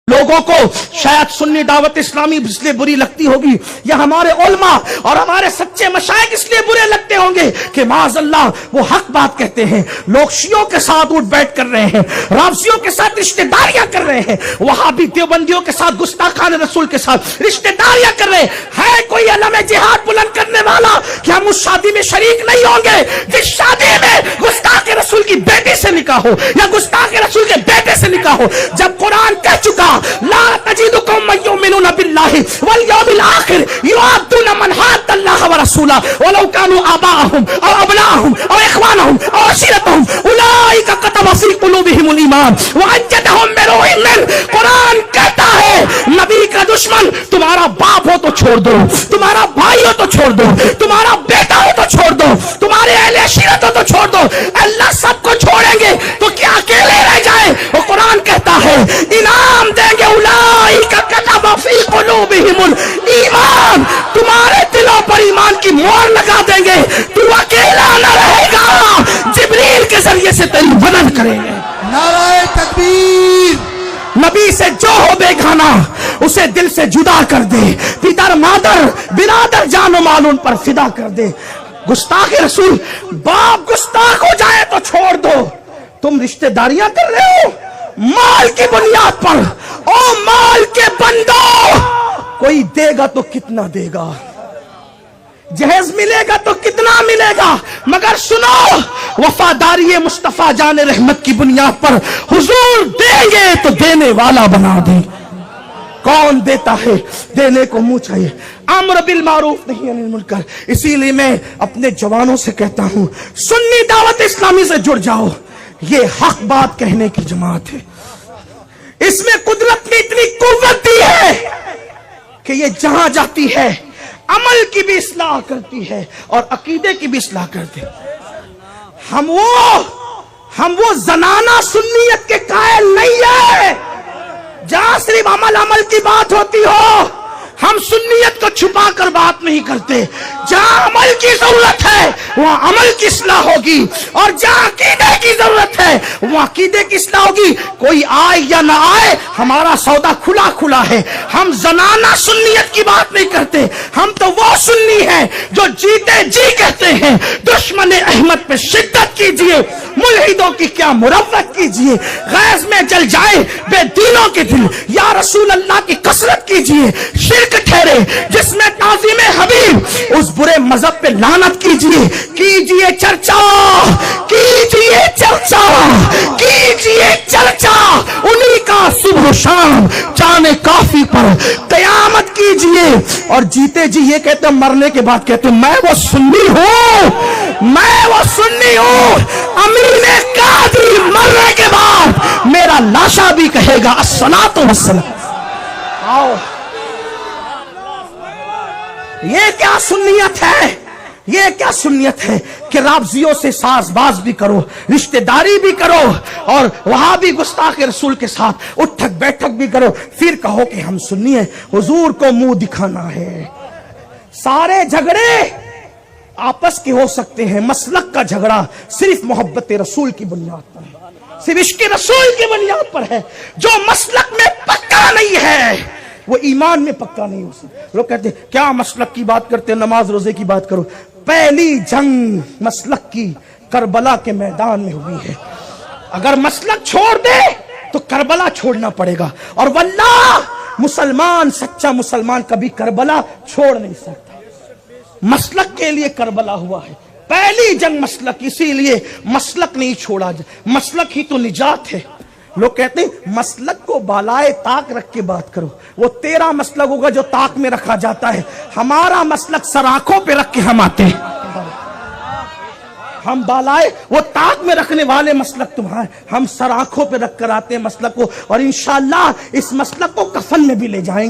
लोगों को शायद सुन्नी दावत इस्लामी इसलिए बुरी लगती होगी, या हमारे उलमा और हमारे सच्चे मशाइख इसलिए बुरे लगते होंगे कि माज़अल्लाह वो हक बात कहते हैं। लोग शियों के साथ उठ बैठ कर रहे हैं, राफजियों के साथ रिश्तेदारियां कर रहे हैं, वहाबी देवबंदियों के साथ, गुस्ताखान रसूल के साथ रिश्तेदारियां कर रहे हैं। है कोई अलम जिहाद बुलंद करने वाला कि हम उस शादी में शरीक नहीं होंगे जिस शादी में गुस्ताख रसूल की बेटी से निकाह हो या गुस्ताख रसूल के बेटे से निकाह हो? जब कुरान कह चुका ला तजीदु कौमन युमिनूना बिल्लाहि वल यौमिल आखिर युआद्दूना मन हाद्दल्लाह व रसूला वलौ कानू आबाअहुम औ अबनाअहुम औ इख्वानहुम औ अशीरतहुम उलाइका कतब फी कुलूबिहिमुल ईमान व अय्यदहुम बिरूहिन मिन। कुरान कहता है नबी का दुश्मन तुम्हारा बाप हो तो छोड़ दो, तुम्हारा भाई हो तो छोड़ दो, तुम्हारा बेटा हो तो छोड़ दो, तुम्हारे अहले अशीरत हो तो छोड़ दो, अल्लाह सबको छोड़ेंगे तो क्या अकेले रह जाए? वो कुरान कहता है इनाम देंगे उलाइका कतब फी कुलूबिहिमुल ईमान, तुम्हारे दिलों पर ईमान की मोहर लगा देंगे, तू अकेला न रहेगा, जिब्रील के जरिए से तेरी मदद करेंगे। नाराए तकबीर। नबी से जो हो बेगाना उसे दिल से जुदा कर दे, पितर मादर बिरादर जानो मालूम पर फिदा कर दे। गुस्ताख रसूल, बाप गुस्ताख हो जाए तो छोड़ दो। तुम रिश्तेदारियां कर रहे हो माल की बुनियाद पर। ओ माल के बंदो, कोई देगा तो कितना देगा, जहेज मिलेगा तो कितना मिलेगा, मगर सुनो वफादारी मुस्तफा जान रहमत की बुनियाद पर हुजूर देंगे तो देने वाला बना दे। कौन देता है? देने को मुंह चाहिए, अम्र बिल मारूफ नहीं अनिल मुनकर। इसीलिए मैं अपने जवानों से कहता हूं सुन्नी दावत इस्लामी से जुड़ जाओ। ये हक बात कहने की जमात है, इसमें कुदरत ने इतनी कुव्वत दी है कि ये जहां जाती है अमल की भी इस्लाह करती है और अकीदे की भी इस्लाह करती है। हम वो जनाना सुन्नियत के कायल नहीं है जहां सिर्फ अमल की बात होती हो। हम सुन्नियत को छुपा कर बात नहीं करते। जहां अमल की जरूरत है वहां अमल की इस्लाह होगी, और जहां अकीदे की जरूरत है वहां अकीदे की इस्लाह होगी। कोई आए या ना आए, हमारा सौदा खुला खुला है। हम जनाना सुन्नियत की बात नहीं करते, हम तो वो सुन्नी है जो जीते जी कहते हैं दुश्मन अहमद पे शिद्दत कीजिए, मुल्हिदों की क्या मुरव्वत कीजिए, गैज में जल जाए बेदीनों के दिल, या रसूल अल्लाह की कसरत कीजिए, शिरक ठहरे जिसमें ताज़ीम हबीब, उस बुरे मजहब पे लानत कीजिए, कीजिए चर्चा, कीजिए चर्चा, कीजिए चर्चा उन्हीं का सुबह शाम जाने काफी पर कयामत कीजिए। और जीते जी ये कहते हैं, मरने के बाद कहते हैं मैं वो सुन्नी हूं, मैं वो सुन्नी हूं। अमीन कादरी मरने के बाद मेरा लाशा भी कहेगा अस्सलातु वस्सलाम। आओ, ये क्या सुन्नियत है? ये क्या सुन्नियत है कि राफजियों से साजबाज भी करो, रिश्तेदारी भी करो, और वहां भी गुस्ताख रसूल के साथ उठक बैठक भी करो, फिर कहो कि हम सुन्नी हैं। हुजूर को मुंह दिखाना है। सारे झगड़े आपस के हो सकते हैं, मसलक का झगड़ा सिर्फ मोहब्बत रसूल की बुनियाद पर है, सिर्फ इश्क रसूल की बुनियाद पर है। जो मसलक में पक्का नहीं है वो ईमान में पक्का नहीं हो सकता। लोग कहते हैं क्या मसलक की बात करते हैं, नमाज रोजे की बात करो। पहली जंग मसलक की करबला के मैदान में हुई है। अगर मसलक छोड़ दे तो करबला छोड़ना पड़ेगा, और वल्लाह मुसलमान, सच्चा मुसलमान कभी करबला छोड़ नहीं सकता। मसलक के लिए करबला हुआ है, पहली जंग मसलक, इसीलिए मसलक नहीं छोड़ा। मसलक ही तो निजात है। लोग कहते हैं मसलक को बालाए ताक रख के बात करो, वो तेरा मसलक होगा जो ताक में रखा जाता है। हमारा मसलक सराखों पे रख के हम आते हैं, हम बालाए वो ताक में रखने वाले मसलक तुम्हारे, हम सराखों पे रख कर आते हैं मसलक को, और इंशाअल्लाह इस मसलक को कफन में भी ले जाएंगे।